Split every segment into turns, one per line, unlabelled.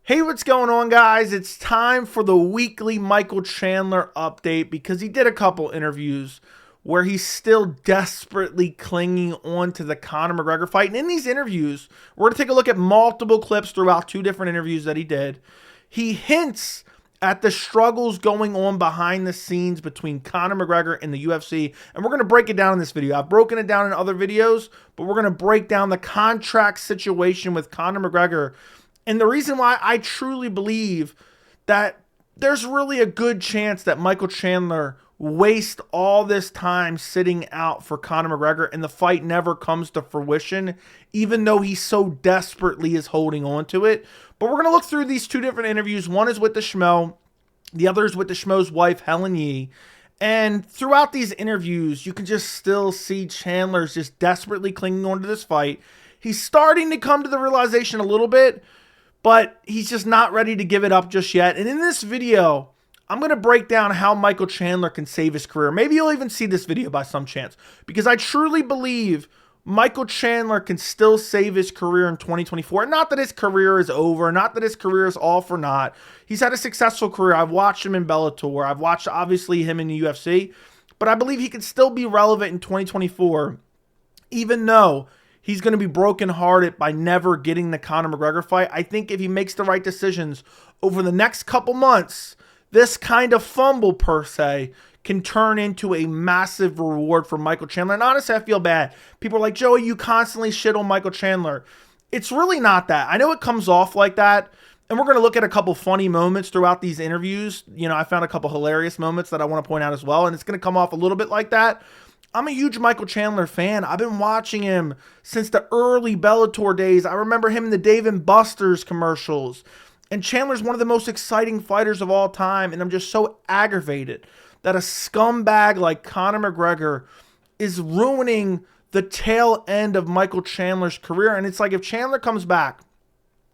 Hey, what's going on, guys? It's time for the weekly Michael Chandler update because he did a couple interviews where he's still desperately clinging on to the Conor McGregor fight. And in these interviews, we're going to take a look at multiple clips throughout two different interviews that he did. He hints at the struggles going on behind the scenes between Conor McGregor and the UFC. And we're going to break it down in this video. I've broken it down in other videos, but we're going to break down the contract situation with Conor McGregor. And the reason why I truly believe that there's really a good chance that Michael Chandler wastes all this time sitting out for Conor McGregor and the fight never comes to fruition, even though he so desperately is holding on to it. But we're going to look through these two different interviews. One is with the Schmo, the other is with the Schmo's wife, Helen Yee. And throughout these interviews, you can just still see Chandler's just desperately clinging on to this fight. He's starting to come to the realization a little bit, but he's just not ready to give it up just yet. And in this video, I'm going to break down how Michael Chandler can save his career. Maybe you'll even see this video by some chance, because I truly believe Michael Chandler can still save his career in 2024. Not that his career is over, not that his career is all for naught. He's had a successful career. I've watched him in Bellator. I've watched, obviously, him in the UFC. But I believe he can still be relevant in 2024, even though he's going to be brokenhearted by never getting the Conor McGregor fight. I think if he makes the right decisions over the next couple months, this kind of fumble, per se, can turn into a massive reward for Michael Chandler. And honestly, I feel bad. People are like, Joey, you constantly shit on Michael Chandler. It's really not that. I know it comes off like that. And we're going to look at a couple funny moments throughout these interviews. You know, I found a couple hilarious moments that I want to point out as well. And it's going to come off a little bit like that. I'm a huge Michael Chandler fan. I've been watching him since the early Bellator days. I remember him in the Dave & Buster's commercials. And Chandler's one of the most exciting fighters of all time. And I'm just so aggravated that a scumbag like Conor McGregor is ruining the tail end of Michael Chandler's career. And it's like, if Chandler comes back,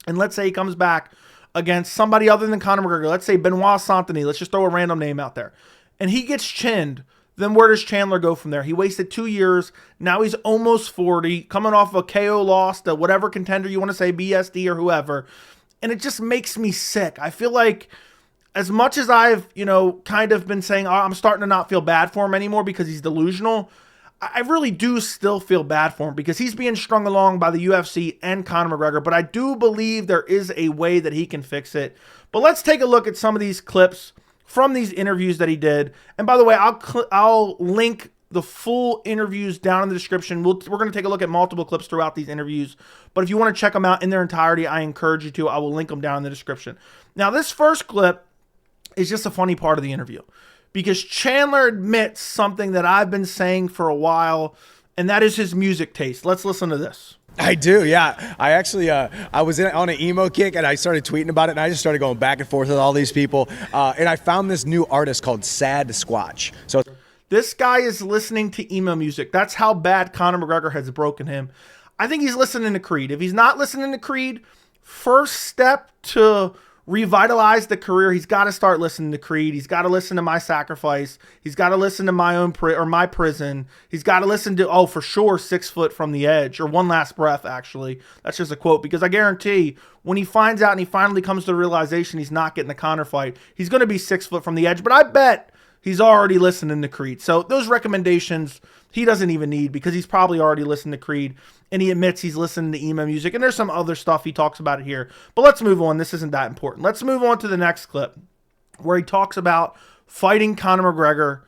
and let's say he comes back against somebody other than Conor McGregor, let's say Benoit Saint-Denis, let's just throw a random name out there, and he gets chinned, then where does Chandler go from there? He wasted 2 years. Now he's almost 40, coming off a KO loss to whatever contender you want to say, BSD or whoever. And it just makes me sick. I feel like as much as I've, kind of been saying, oh, I'm starting to not feel bad for him anymore because he's delusional, I really do still feel bad for him because he's being strung along by the UFC and Conor McGregor. But I do believe there is a way that he can fix it. But let's take a look at some of these clips from these interviews that he did. And by the way, I'll link the full interviews down in the description. We're going to take a look at multiple clips throughout these interviews. But if you want to check them out in their entirety, I encourage you to. I will link them down in the description. Now, this first clip is just a funny part of the interview because Chandler admits something that I've been saying for a while, and that is his music taste. Let's listen to this.
I do, yeah. I actually, I was on an emo kick, and I started tweeting about it, and I just started going back and forth with all these people, and I found this new artist called Sad Squatch. So
this guy is listening to emo music. That's how bad Conor McGregor has broken him. I think he's listening to Creed. If he's not listening to Creed, first step to revitalize the career, he's got to start listening to Creed. He's got to listen to My Sacrifice. He's got to listen to My Prison. He's got to listen to, oh, for sure, 6 Foot from the Edge, or One Last Breath, actually. That's just a quote, because I guarantee when he finds out and he finally comes to the realization he's not getting the Conor fight, he's going to be 6 Foot from the Edge. But I bet he's already listening to Creed. So those recommendations he doesn't even need because he's probably already listened to Creed, and he admits he's listening to emo music. And there's some other stuff he talks about it here. But let's move on. This isn't that important. Let's move on to the next clip where he talks about fighting Conor McGregor,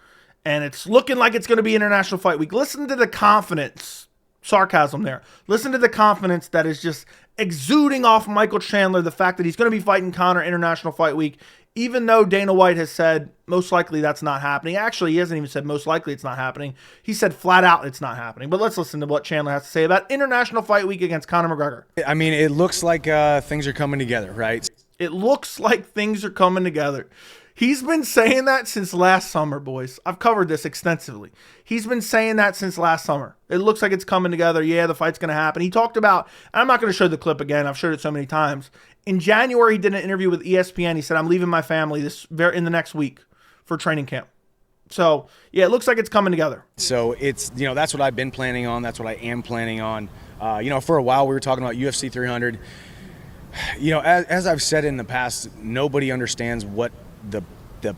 and it's looking like it's going to be International Fight Week. Listen to the confidence. Sarcasm there. Listen to the confidence that is just exuding off Michael Chandler, the fact that he's going to be fighting Conor International Fight Week, even though Dana White has said most likely that's not happening. Actually, he hasn't even said most likely it's not happening. He said flat out it's not happening. But let's listen to what Chandler has to say about International Fight Week against Conor McGregor.
I mean, it looks like things are coming together, right?
It looks like things are coming together. He's been saying that since last summer, boys. I've covered this extensively. He's been saying that since last summer. It looks like it's coming together. Yeah, the fight's going to happen. He talked about, and I'm not going to show the clip again. I've showed it so many times. In January, he did an interview with ESPN. He said, I'm leaving my family in the next week for training camp. So, yeah, it looks like it's coming together.
So it's, that's what I've been planning on. That's what I am planning on. For a while we were talking about UFC 300. You know, as I've said in the past, nobody understands what the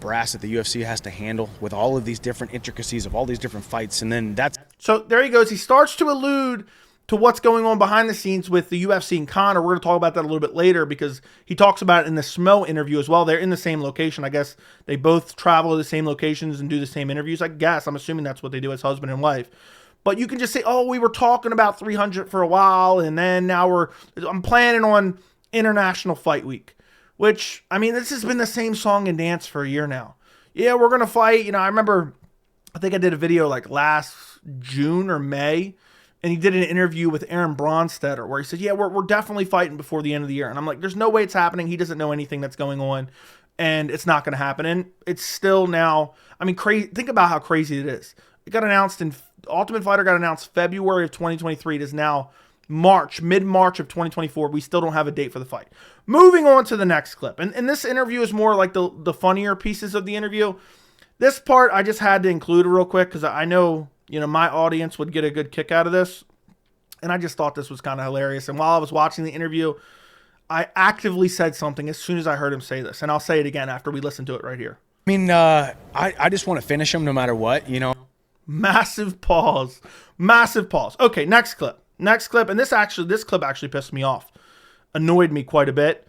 brass at the UFC has to handle with all of these different intricacies of all these different fights. And then that's
So there he goes. He starts to allude to what's going on behind the scenes with the UFC and Conor. We're going to talk about that a little bit later because he talks about it in the Smo interview as well. They're in the same location. I guess they both travel to the same locations and do the same interviews. I guess. I'm assuming that's what they do as husband and wife. But you can just say, oh, we were talking about 300 for a while, and then now I'm planning on International Fight Week. Which, I mean, this has been the same song and dance for a year now. Yeah, we're going to fight. You know, I remember, I think I did a video like last June or May, and he did an interview with Aaron Bronstetter where he said, yeah, we're definitely fighting before the end of the year. And I'm like, there's no way it's happening. He doesn't know anything that's going on, and it's not going to happen. And it's still now, I mean, crazy. Think about how crazy it is. It got announced Ultimate Fighter got announced February of 2023. It is now mid-March of 2024. We still don't have a date for the fight. Moving on to the next clip. And this interview is more like the funnier pieces of the interview. This part I just had to include real quick because I know, you know, my audience would get a good kick out of this. And I just thought this was kind of hilarious. And while I was watching the interview, I actively said something as soon as I heard him say this. And I'll say it again after we listen to it right here.
I mean, I just want to finish him no matter what, you know.
Massive pause. Massive pause. Okay, next clip. Next clip. And this clip actually pissed me off. Annoyed me quite a bit.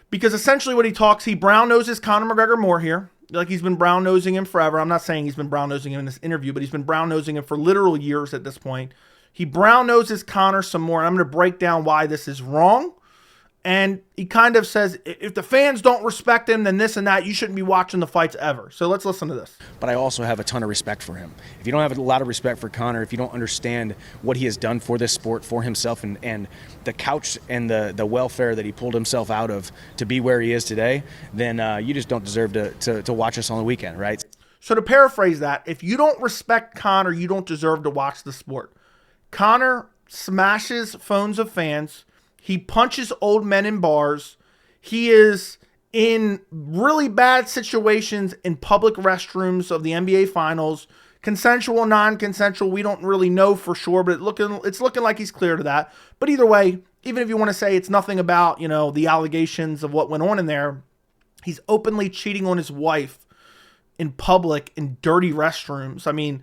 Because essentially what he brown noses Conor McGregor more here. Like he's been brown nosing him forever. I'm not saying he's been brown nosing him in this interview, but he's been brown nosing him for literal years at this point. He brown noses Conor some more. And I'm going to break down why this is wrong. And he kind of says, if the fans don't respect him, then this and that, you shouldn't be watching the fights ever. So let's listen to this.
But I also have a ton of respect for him. If you don't have a lot of respect for Conor, if you don't understand what he has done for this sport, for himself, and the couch and the welfare that he pulled himself out of to be where he is today, then you just don't deserve to watch us on the weekend, right?
So to paraphrase that, if you don't respect Conor, you don't deserve to watch the sport. Conor smashes phones of fans. He punches old men in bars. He is in really bad situations in public restrooms of the NBA Finals. Consensual, non-consensual, we don't really know for sure, but it's looking like he's clear to that. But either way, even if you want to say it's nothing about, you know, the allegations of what went on in there, he's openly cheating on his wife in public in dirty restrooms. I mean,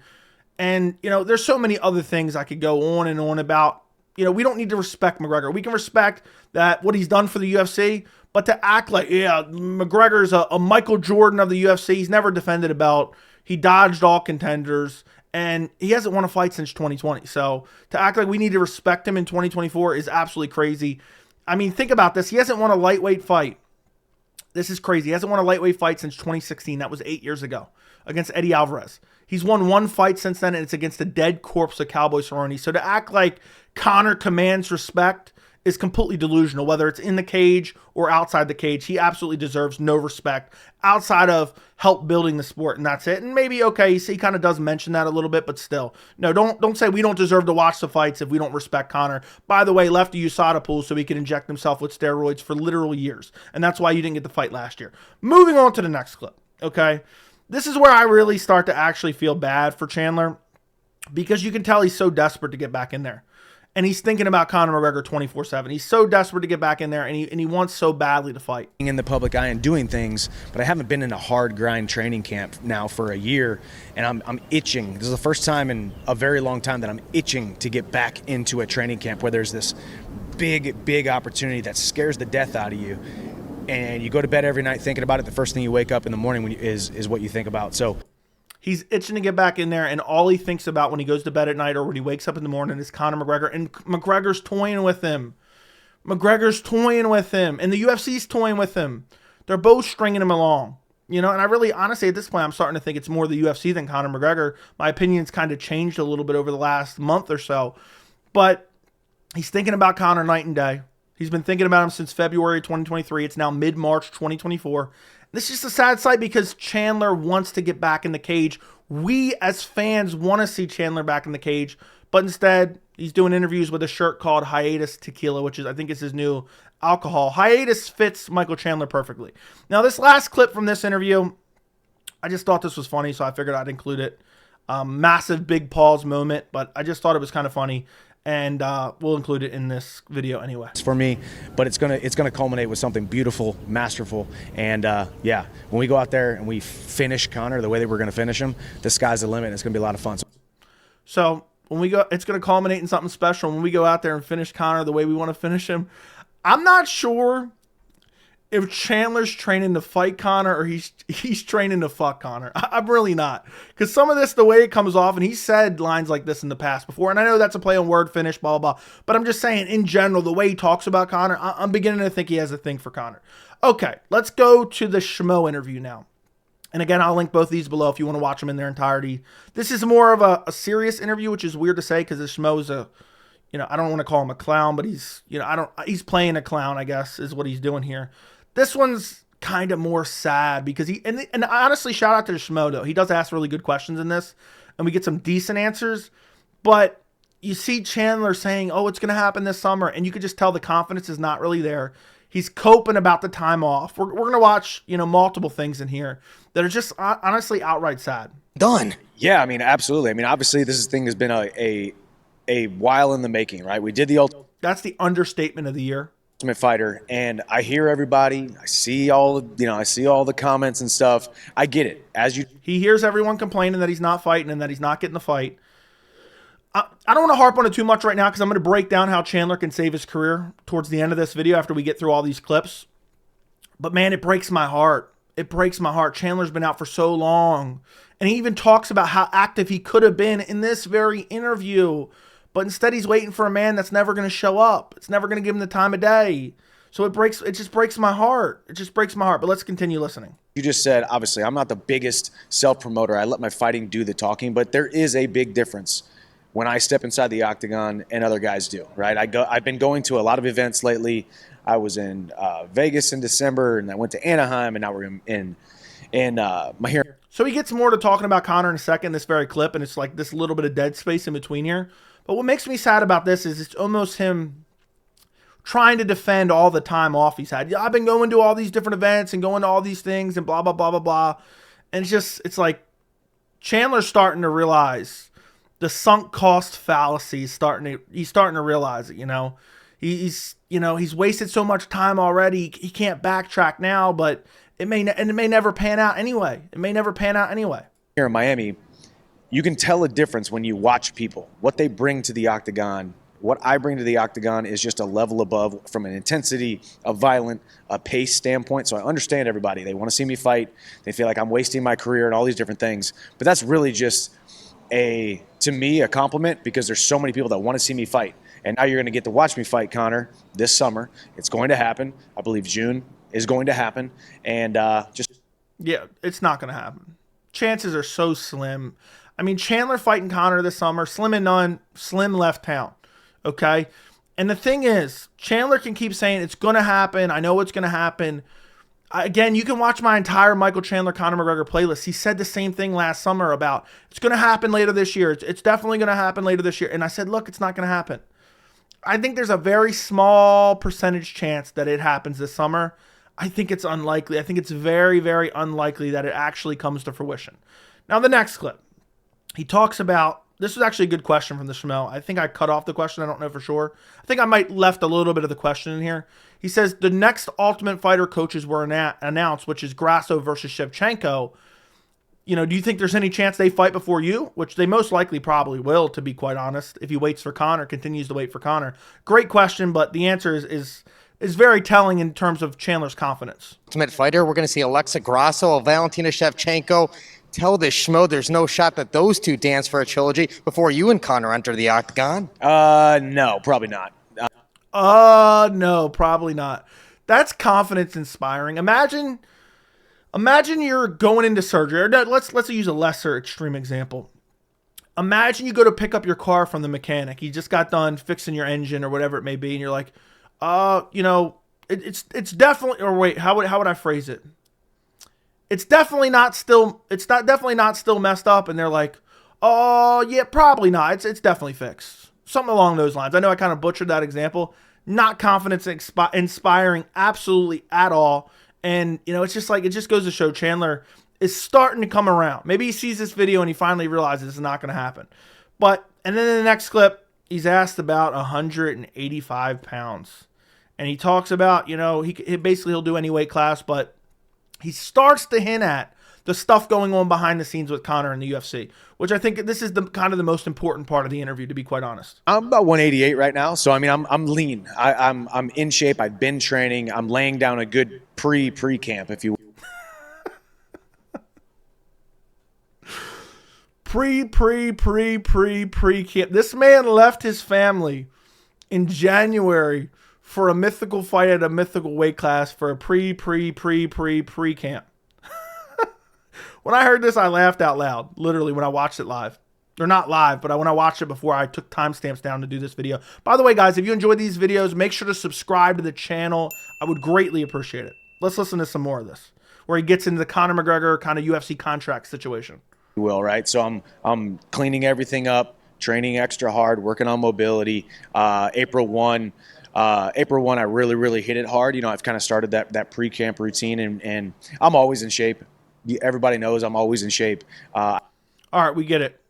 and, you know, there's so many other things I could go on and on about. You know, we don't need to respect McGregor. We can respect that what he's done for the UFC, but to act like, yeah, McGregor's a Michael Jordan of the UFC. He's never defended a belt. He dodged all contenders, and he hasn't won a fight since 2020. So to act like we need to respect him in 2024 is absolutely crazy. I mean, think about this. He hasn't won a lightweight fight. This is crazy. He hasn't won a lightweight fight since 2016. That was 8 years ago against Eddie Alvarez. He's won one fight since then, and it's against the dead corpse of Cowboy Cerrone. So to act like Conor commands respect is completely delusional, whether it's in the cage or outside the cage. He absolutely deserves no respect outside of help building the sport, and that's it. And maybe, okay, he kind of does mention that a little bit, but still. No, don't say we don't deserve to watch the fights if we don't respect Conor. By the way, left a USADA pool so he could inject himself with steroids for literal years, and that's why you didn't get the fight last year. Moving on to the next clip, okay? This is where I really start to actually feel bad for Chandler because you can tell he's so desperate to get back in there. And he's thinking about Conor McGregor 24/7. He's so desperate to get back in there, and he wants so badly to fight.
In the public eye and doing things, but I haven't been in a hard grind training camp now for a year, and I'm itching. This is the first time in a very long time that I'm itching to get back into a training camp where there's this big opportunity that scares the death out of you. And you go to bed every night thinking about it. The first thing you wake up in the morning is what you think about. So
he's itching to get back in there, and all he thinks about when he goes to bed at night or when he wakes up in the morning is Conor McGregor. And McGregor's toying with him. McGregor's toying with him. And the UFC's toying with him. They're both stringing him along. You know, and I really, honestly, at this point, I'm starting to think it's more the UFC than Conor McGregor. My opinion's kind of changed a little bit over the last month or so. But he's thinking about Conor night and day. He's been thinking about him since February 2023. It's now mid-March 2024. This is just a sad sight because Chandler wants to get back in the cage. We as fans want to see Chandler back in the cage, but instead he's doing interviews with a shirt called Hiatus Tequila, which I think is his new alcohol. Hiatus fits Michael Chandler perfectly. Now this last clip from this interview, I just thought this was funny, so I figured I'd include it. Massive big pause moment, but I just thought it was kind of funny. and we'll include it in this video anyway.
For me, but it's gonna culminate with something beautiful, masterful, and yeah, when we go out there and we finish Conor the way that we're gonna finish him, the sky's the limit. It's gonna be a lot of fun.
So when we go, it's gonna culminate in something special. When we go out there and finish Conor the way we want to finish him, I'm not sure if Chandler's training to fight Conor or he's training to fuck Conor. I'm really not. Because some of this, the way it comes off, and he said lines like this in the past before, and I know that's a play on word, finish, blah, blah, blah. But I'm just saying, in general, the way he talks about Conor, I'm beginning to think he has a thing for Conor. Okay, let's go to the Schmo interview now. And again, I'll link both these below if you want to watch them in their entirety. This is more of a serious interview, which is weird to say because the Schmo is I don't want to call him a clown, but he's playing a clown, I guess, is what he's doing here. This one's kind of more sad because and honestly, shout out to the Schmo, though. He does ask really good questions in this, and we get some decent answers. But you see Chandler saying, oh, it's going to happen this summer, and you could just tell the confidence is not really there. He's coping about the time off. We're going to watch, multiple things in here that are just honestly outright sad.
Done. Yeah, I mean, absolutely. I mean, obviously, this thing has been a while in the making, right? We did the
That's the understatement of the year.
Ultimate Fighter, and I hear everybody. I see all the comments and stuff. I get it.
He hears everyone complaining that he's not fighting and that he's not getting the fight. I don't want to harp on it too much right now because I'm going to break down how Chandler can save his career towards the end of this video after we get through all these clips. But man, it breaks my heart. It breaks my heart. Chandler's been out for so long, and he even talks about how active he could have been in this very interview. But instead, he's waiting for a man that's never going to show up. It's never going to give him the time of day. So it just breaks my heart. It just breaks my heart. But let's continue listening.
You just said, obviously, I'm not the biggest self-promoter. I let my fighting do the talking, but there is a big difference when I step inside the octagon and other guys do, right? I've been going to a lot of events lately. I was in Vegas in December, and I went to Anaheim, and now we're in my hearing.
So he gets more to talking about Conor in a second, this very clip, and it's like this little bit of dead space in between here. But what makes me sad about this is it's almost him trying to defend all the time off he's had. Yeah, I've been going to all these different events and going to all these things and blah, blah, blah, blah, blah. And it's like Chandler's starting to realize the sunk cost fallacy. He's starting to realize it, He's wasted so much time already. He can't backtrack now, but it may never pan out anyway.
Here in Miami, you can tell a difference when you watch people, what they bring to the octagon. What I bring to the octagon is just a level above from an intensity, a violent, a pace standpoint. So I understand everybody. They want to see me fight. They feel like I'm wasting my career and all these different things. But that's really just to me, a compliment because there's so many people that want to see me fight. And now you're going to get to watch me fight Conor this summer. It's going to happen. I believe June is going to happen. And
yeah, it's not going to happen. Chances are so slim. I mean, Chandler fighting Conor this summer, slim and none, slim left town. Okay? And the thing is, Chandler can keep saying it's going to happen. I know it's going to happen. Again, you can watch my entire Michael Chandler Conor McGregor playlist. He said the same thing last summer about it's going to happen later this year. It's definitely going to happen later this year. And I said, look, it's not going to happen. I think there's a very small percentage chance that it happens this summer. I think it's unlikely. I think it's very, very unlikely that it actually comes to fruition. Now, the next clip. He talks about, this was actually a good question from the Schmo. I think I cut off the question. I don't know for sure. I think I might left a little bit of the question in here. He says, the next Ultimate Fighter coaches were announced, which is Grasso versus Shevchenko. Do you think there's any chance they fight before you? Which they most likely probably will, to be quite honest, if he waits for Conor, continues to wait for Conor. Great question, but the answer is very telling in terms of Chandler's confidence.
Ultimate Fighter, we're going to see Alexa Grasso, Valentina Shevchenko. Tell this Schmo there's no shot that those two dance for a trilogy before you and Conor enter the octagon.
No, probably not.
No, probably not. That's confidence inspiring. Imagine you're going into surgery. Or let's use a lesser extreme example. Imagine you go to pick up your car from the mechanic. You just got done fixing your engine or whatever it may be, and you're like, it's definitely. Or wait, how would I phrase it? It's definitely not still messed up, and they're like, oh yeah, probably not. It's definitely fixed. Something along those lines. I know I kind of butchered that example. Not confidence inspiring absolutely at all. And it's just like, it just goes to show Chandler is starting to come around. Maybe he sees this video and he finally realizes it's not going to happen. And then in the next clip, he's asked about 185 pounds. And he talks about, he'll do any weight class, but he starts to hint at the stuff going on behind the scenes with Conor in the UFC, which I think this is the kind of the most important part of the interview, to be quite honest.
I'm about 188 right now, so I mean I'm lean. I'm in shape. I've been training. I'm laying down a good pre-camp, if you will.
Pre-camp. This man left his family in January for a mythical fight at a mythical weight class for a pre-camp. When I heard this, I laughed out loud, literally, when I watched it live. Or not live, but when I watched it before I took timestamps down to do this video. By the way, guys, if you enjoyed these videos, make sure to subscribe to the channel. I would greatly appreciate it. Let's listen to some more of this, where he gets into the Conor McGregor kind of UFC contract situation.
Will, right? So I'm cleaning everything up, training extra hard, working on mobility. April 1, I really hit it hard. I've kind of started that pre-camp routine, and I'm always in shape. Everybody knows I'm always in shape.
All right, we get it.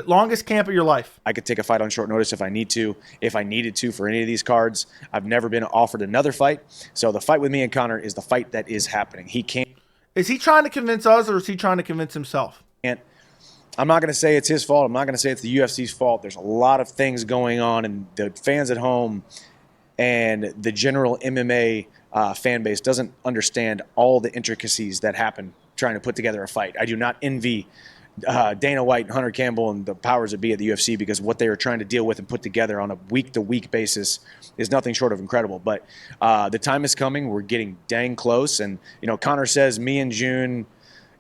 Longest camp of your life.
I could take a fight on short notice if I needed to for any of these cards. I've never been offered another fight. So the fight with me and Conor is the fight that is happening. He can't.
Is he trying to convince us, or is he trying to convince himself?
I'm not going to say it's his fault. I'm not going to say it's the UFC's fault. There's a lot of things going on, and the fans at home and the general MMA fan base doesn't understand all the intricacies that happen trying to put together a fight. I do not envy Dana White and Hunter Campbell and the powers that be at the UFC, because what they are trying to deal with and put together on a week-to-week basis is nothing short of incredible. But the time is coming. We're getting dang close. And, Conor says me in June,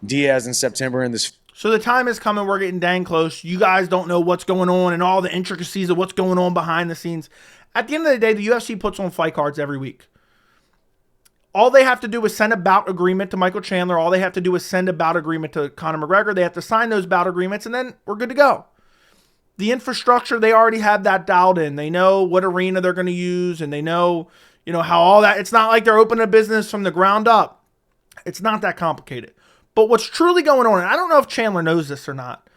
Diaz in September, and this.
So the time is coming. We're getting dang close. You guys don't know what's going on and all the intricacies of what's going on behind the scenes. At the end of the day, the UFC puts on fight cards every week. All they have to do is send a bout agreement to Michael Chandler. All they have to do is send a bout agreement to Conor McGregor. They have to sign those bout agreements, and then we're good to go. The infrastructure, they already have that dialed in. They know what arena they're going to use, and they know, how all that. It's not like they're opening a business from the ground up. It's not that complicated. But what's truly going on, and I don't know if Chandler knows this or not,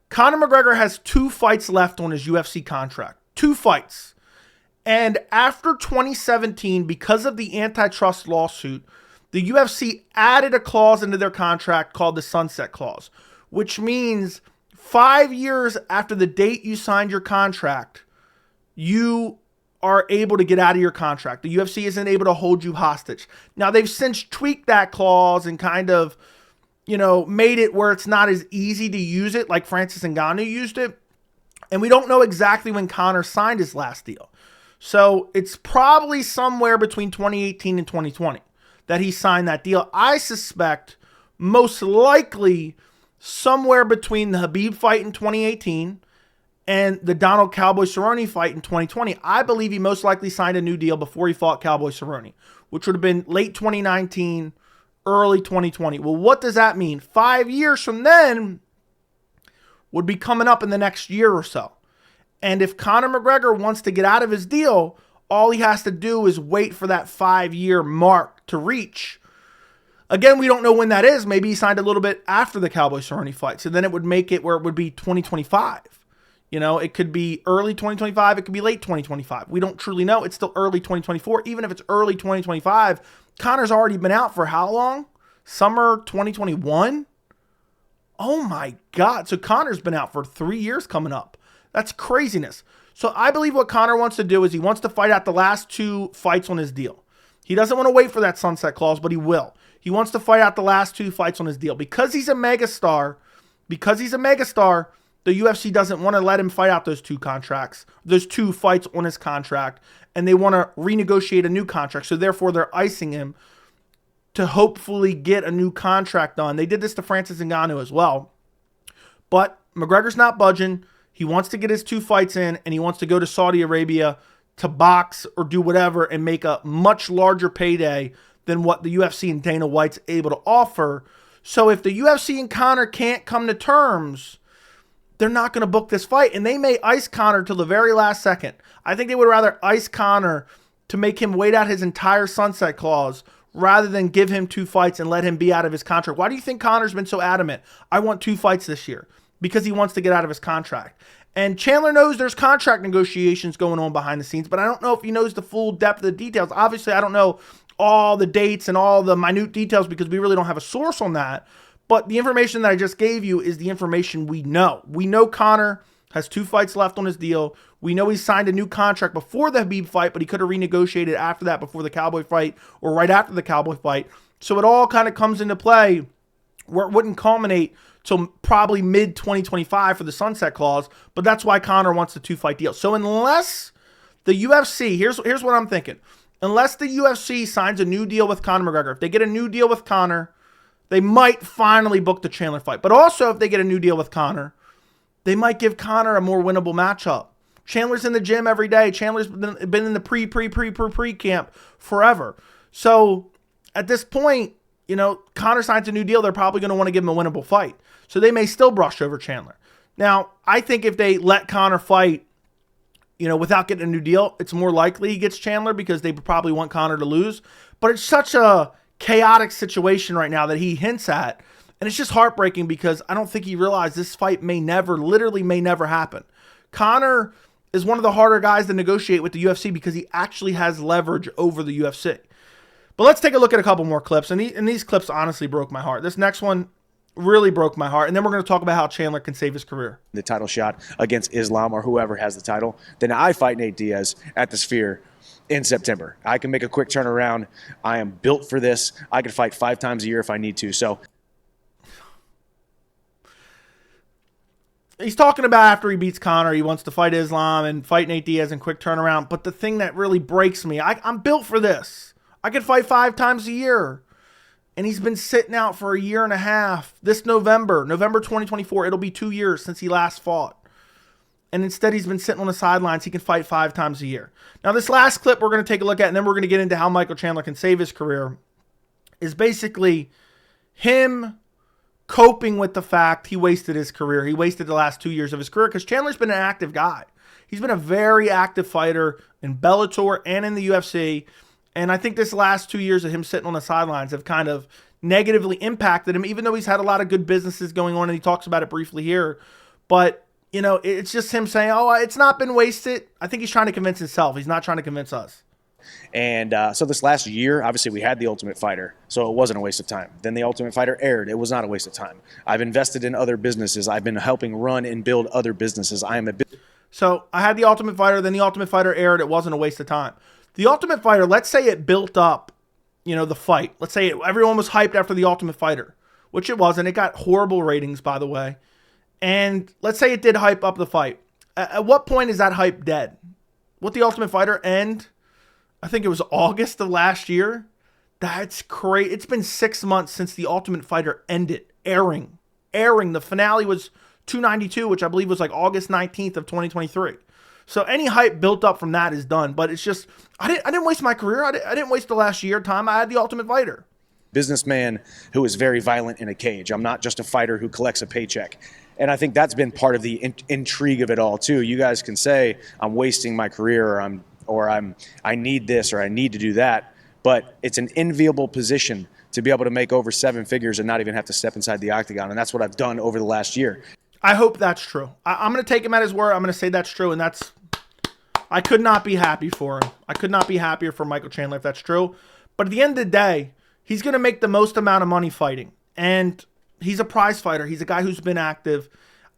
Conor McGregor has 2 fights left on his UFC contract. 2 fights. And after 2017, because of the antitrust lawsuit, the UFC added a clause into their contract called the sunset clause, which means 5 years after the date you signed your contract, you are able to get out of your contract. The UFC isn't able to hold you hostage. Now, they've since tweaked that clause and kind of, made it where it's not as easy to use it like Francis Ngannou used it. And we don't know exactly when Conor signed his last deal. So it's probably somewhere between 2018 and 2020 that he signed that deal. I suspect most likely somewhere between the Khabib fight in 2018 and the Donald Cowboy Cerrone fight in 2020. I believe he most likely signed a new deal before he fought Cowboy Cerrone, which would have been late 2019, early 2020. Well, what does that mean? 5 years from then would be coming up in the next year or so. And if Conor McGregor wants to get out of his deal, all he has to do is wait for that 5-year mark to reach. Again, we don't know when that is. Maybe he signed a little bit after the Cowboy Cerrone fight. So then it would make it where it would be 2025. It could be early 2025. It could be late 2025. We don't truly know. It's still early 2024. Even if it's early 2025, Conor's already been out for how long? Summer 2021? Oh my God. So Conor's been out for 3 years coming up. That's craziness. So I believe what Conor wants to do is he wants to fight out the last 2 fights on his deal. He doesn't want to wait for that sunset clause, but he will. He wants to fight out the last 2 fights on his deal. Because he's a megastar, the UFC doesn't want to let him fight out those 2 fights on his contract, and they want to renegotiate a new contract. So therefore, they're icing him to hopefully get a new contract done. They did this to Francis Ngannou as well. But McGregor's not budging. He wants to get his 2 fights in, and he wants to go to Saudi Arabia to box or do whatever and make a much larger payday than what the UFC and Dana White's able to offer. So if the UFC and Conor can't come to terms, they're not going to book this fight, and they may ice Conor till the very last second. I think they would rather ice Conor to make him wait out his entire sunset clause rather than give him 2 fights and let him be out of his contract. Why do you think Conor's been so adamant? I want 2 fights this year. Because he wants to get out of his contract. And Chandler knows there's contract negotiations going on behind the scenes, but I don't know if he knows the full depth of the details. Obviously, I don't know all the dates and all the minute details because we really don't have a source on that. But the information that I just gave you is the information we know. We know Conor has 2 fights left on his deal. We know he signed a new contract before the Khabib fight, but he could have renegotiated after that, before the Cowboy fight or right after the Cowboy fight. So it all kind of comes into play where it wouldn't culminate till probably mid-2025 for the sunset clause, but that's why Conor wants the 2-fight deal. So unless the UFC, here's what I'm thinking. Unless the UFC signs a new deal with Conor McGregor, if they get a new deal with Conor, they might finally book the Chandler fight. But also, if they get a new deal with Conor, they might give Conor a more winnable matchup. Chandler's in the gym every day. Chandler's been in the pre camp forever. So at this point, you know, Conor signs a new deal, they're probably going to want to give him a winnable fight. So they may still brush over Chandler. Now, I think if they let Conor fight, you know, without getting a new deal, it's more likely he gets Chandler because they probably want Conor to lose. But it's such a chaotic situation right now that he hints at. And it's just heartbreaking because I don't think he realized this fight literally may never happen. Conor is one of the harder guys to negotiate with the UFC because he actually has leverage over the UFC. But let's take a look at a couple more clips. And these clips honestly broke my heart. This next one really broke my heart. And then we're going to talk about how Chandler can save his career.
The title shot against Islam or whoever has the title, then I fight Nate Diaz at the Sphere in September. I can make a quick turnaround. I am built for this. I can fight 5 times a year if I need to. So
he's talking about after he beats Conor, he wants to fight Islam and fight Nate Diaz in quick turnaround. But the thing that really breaks me, I'm built for this. I could fight 5 times a year. And he's been sitting out for a year and a half. This November 2024, it'll be 2 years since he last fought. And instead he's been sitting on the sidelines. He can fight 5 times a year. Now this last clip we're going to take a look at, and then we're going to get into how Michael Chandler can save his career, is basically him coping with the fact he wasted his career. He wasted the last 2 years of his career because Chandler's been an active guy. He's been a very active fighter in Bellator and in the UFC. And I think this last 2 years of him sitting on the sidelines have kind of negatively impacted him, even though he's had a lot of good businesses going on, and he talks about it briefly here. But, you know, it's just him saying, oh, it's not been wasted. I think he's trying to convince himself. He's not trying to convince us.
And so this last year, obviously, we had The Ultimate Fighter, so it wasn't a waste of time. Then The Ultimate Fighter aired. It was not a waste of time. I've invested in other businesses. I've been helping run and build other businesses.
So I had The Ultimate Fighter, then The Ultimate Fighter aired. It wasn't a waste of time. The Ultimate Fighter, let's say it built up, you know, the fight. Let's say everyone was hyped after The Ultimate Fighter, which it wasn't. It got horrible ratings, by the way. And let's say it did hype up the fight. At what point is that hype dead? Would The Ultimate Fighter end? I think it was August of last year. That's crazy. It's been 6 months since The Ultimate Fighter ended airing. The finale was 292, which I believe was like August 19th of 2023. So any hype built up from that is done. But it's just, I didn't waste my career. I didn't waste the last year time. I had The Ultimate Fighter.
Businessman who is very violent in a cage. I'm not just a fighter who collects a paycheck. And I think that's been part of the intrigue of it all too. You guys can say I'm wasting my career, or I need this, or I need to do that. But it's an enviable position to be able to make over 7 figures and not even have to step inside the octagon. And that's what I've done over the last year.
I hope that's true. I'm going to take him at his word. I'm going to say that's true. And I could not be happy for him. I could not be happier for Michael Chandler if that's true. But at the end of the day, he's going to make the most amount of money fighting. And he's a prize fighter. He's a guy who's been active.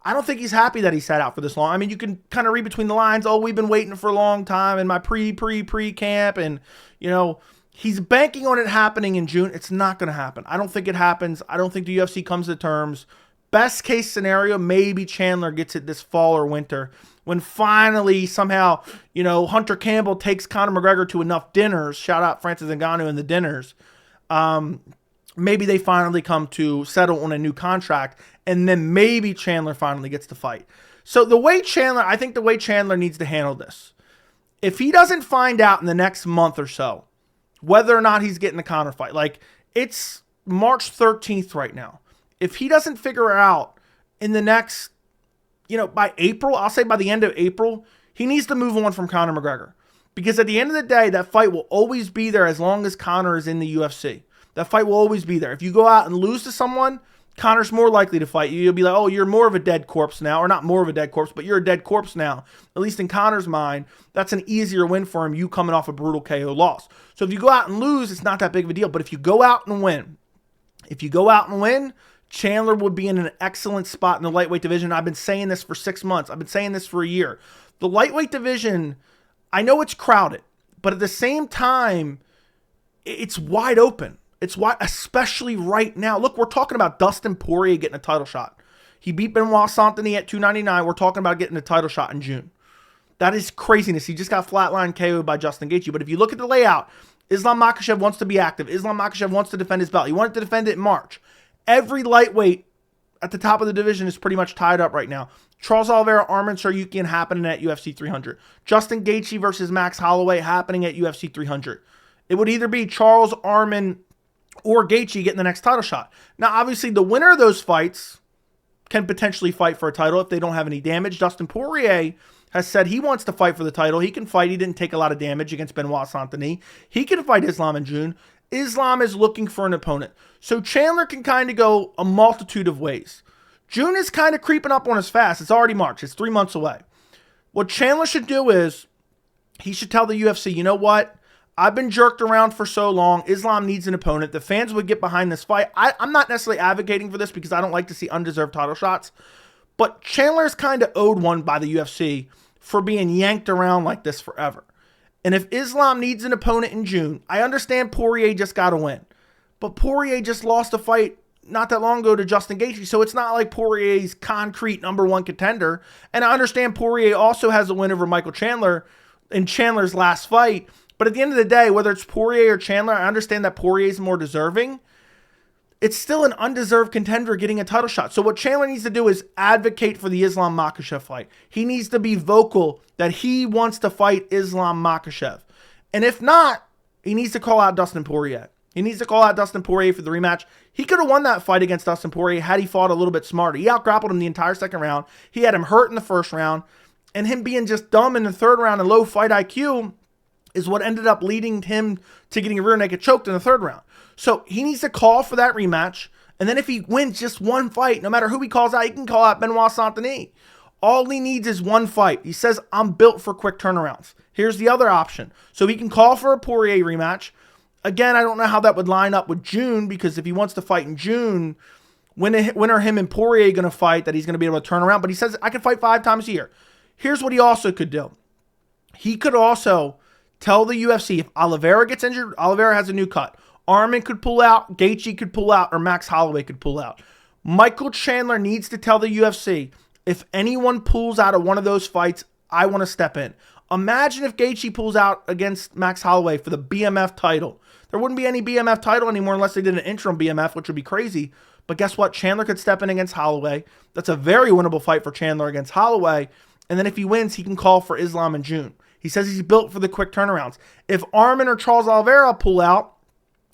I don't think he's happy that he sat out for this long. I mean, you can kind of read between the lines. Oh, we've been waiting for a long time in my pre-camp. And, you know, he's banking on it happening in June. It's not going to happen. I don't think it happens. I don't think the UFC comes to terms. Best case scenario, maybe Chandler gets it this fall or winter when finally somehow, you know, Hunter Campbell takes Conor McGregor to enough dinners. Shout out Francis Ngannou and the dinners. Maybe they finally come to settle on a new contract, and then maybe Chandler finally gets to fight. So I think the way Chandler needs to handle this, if he doesn't find out in the next month or so whether or not he's getting a Conor fight, like it's March 13th right now. If he doesn't figure out in the next, you know, by April, I'll say by the end of April, he needs to move on from Conor McGregor. Because at the end of the day, that fight will always be there as long as Conor is in the UFC. That fight will always be there. If you go out and lose to someone, Conor's more likely to fight you. You'll be like, oh, you're more of a dead corpse now, or not more of a dead corpse, but you're a dead corpse now. At least in Conor's mind, that's an easier win for him, you coming off a brutal KO loss. So if you go out and lose, it's not that big of a deal. But if you go out and win, Chandler would be in an excellent spot in the lightweight division. I've been saying this for 6 months. I've been saying this for a year. The lightweight division, I know it's crowded, but at the same time, it's wide open. It's wide, especially right now. Look, we're talking about Dustin Poirier getting a title shot. He beat Benoit Saint-Denis at 299. We're talking about getting a title shot in June. That is craziness. He just got flatline KO'd by Justin Gaethje. But if you look at the layout, Islam Makhachev wants to be active. Islam Makhachev wants to defend his belt. He wanted to defend it in March. Every lightweight at the top of the division is pretty much tied up right now. Charles Oliveira, Arman Tsarukyan happening at UFC 300. Justin Gaethje versus Max Holloway happening at UFC 300. It would either be Charles, Arman, or Gaethje getting the next title shot. Now, obviously, the winner of those fights can potentially fight for a title if they don't have any damage. Dustin Poirier has said he wants to fight for the title. He can fight. He didn't take a lot of damage against Benoit Saint-Denis. He can fight Islam in June. Islam is looking for an opponent. So Chandler can kind of go a multitude of ways. June is kind of creeping up on us fast. It's already March. It's 3 months away. What Chandler should do is he should tell the UFC, you know what? I've been jerked around for so long. Islam needs an opponent. The fans would get behind this fight. I'm not necessarily advocating for this because I don't like to see undeserved title shots. But Chandler is kind of owed one by the UFC for being yanked around like this forever. And if Islam needs an opponent in June, I understand Poirier just got to win. But Poirier just lost a fight not that long ago to Justin Gaethje, so it's not like Poirier's concrete #1 contender. And I understand Poirier also has a win over Michael Chandler in Chandler's last fight. But at the end of the day, whether it's Poirier or Chandler, I understand that Poirier is more deserving. It's still an undeserved contender getting a title shot. So what Chandler needs to do is advocate for the Islam Makhachev fight. He needs to be vocal that he wants to fight Islam Makhachev. And if not, he needs to call out Dustin Poirier. He needs to call out Dustin Poirier for the rematch. He could have won that fight against Dustin Poirier had he fought a little bit smarter. He outgrappled him the entire second round. He had him hurt in the first round. And him being just dumb in the third round and low fight IQ is what ended up leading him to getting a rear naked choked in the third round. So he needs to call for that rematch. And then if he wins just one fight, no matter who he calls out, he can call out Benoit Saint-Denis. All he needs is one fight. He says, I'm built for quick turnarounds. Here's the other option. So he can call for a Poirier rematch. Again, I don't know how that would line up with June, because if he wants to fight in June, when are him and Poirier going to fight that he's going to be able to turn around? But he says, I can fight 5 times a year. Here's what he also could do. He could also tell the UFC, if Oliveira gets injured, Oliveira has a new cut. Arman could pull out, Gaethje could pull out, or Max Holloway could pull out. Michael Chandler needs to tell the UFC, if anyone pulls out of one of those fights, I want to step in. Imagine if Gaethje pulls out against Max Holloway for the BMF title. There wouldn't be any BMF title anymore unless they did an interim BMF, which would be crazy. But guess what? Chandler could step in against Holloway. That's a very winnable fight for Chandler against Holloway. And then if he wins, he can call for Islam in June. He says he's built for the quick turnarounds. If Arman or Charles Oliveira pull out,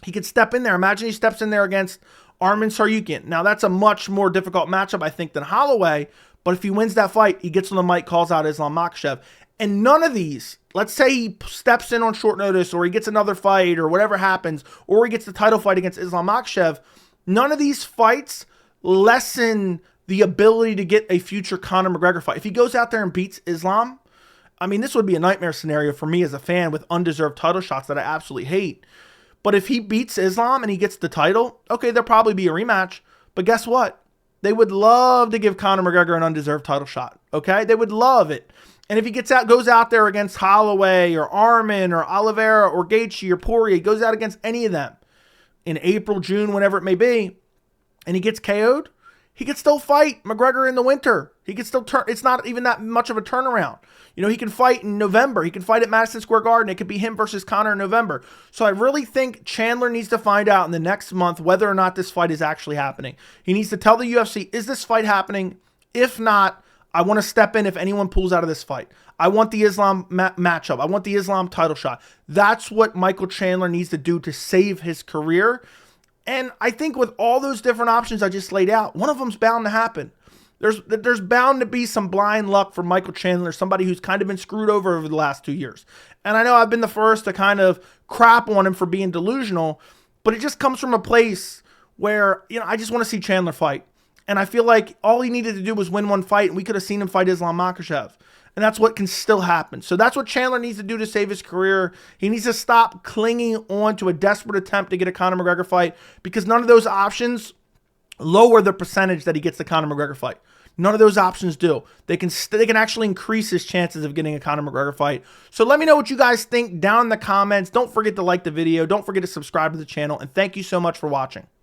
he could step in there. Imagine he steps in there against Arman Tsarukyan. Now, that's a much more difficult matchup, I think, than Holloway. But if he wins that fight, he gets on the mic, calls out Islam Makhachev. And none of these, let's say he steps in on short notice, or he gets another fight, or whatever happens, or he gets the title fight against Islam Makhachev, none of these fights lessen the ability to get a future Conor McGregor fight. If he goes out there and beats Islam, I mean, this would be a nightmare scenario for me as a fan with undeserved title shots that I absolutely hate. But if he beats Islam and he gets the title, okay, there'll probably be a rematch. But guess what? They would love to give Conor McGregor an undeserved title shot, okay? They would love it. And if he goes out there against Holloway or Arman or Oliveira or Gaethje or Poirier, goes out against any of them in April, June, whenever it may be, and he gets KO'd, he could still fight McGregor in the winter. He could still turn. It's not even that much of a turnaround. You know, he can fight in November. He can fight at Madison Square Garden. It could be him versus Conor in November. So I really think Chandler needs to find out in the next month whether or not this fight is actually happening. He needs to tell the UFC, is this fight happening? If not, I want to step in if anyone pulls out of this fight. I want the Islam matchup. I want the Islam title shot. That's what Michael Chandler needs to do to save his career. And I think with all those different options I just laid out, one of them's bound to happen. There's bound to be some blind luck for Michael Chandler, somebody who's kind of been screwed over the last 2 years. And I know I've been the first to kind of crap on him for being delusional, but it just comes from a place where, you know, I just want to see Chandler fight. And I feel like all he needed to do was win one fight, and we could have seen him fight Islam Makhachev. And that's what can still happen. So that's what Chandler needs to do to save his career. He needs to stop clinging on to a desperate attempt to get a Conor McGregor fight, because none of those options lower the percentage that he gets the Conor McGregor fight. None of those options do. They can actually increase his chances of getting a Conor McGregor fight. So let me know what you guys think down in the comments. Don't forget to like the video. Don't forget to subscribe to the channel. And thank you so much for watching.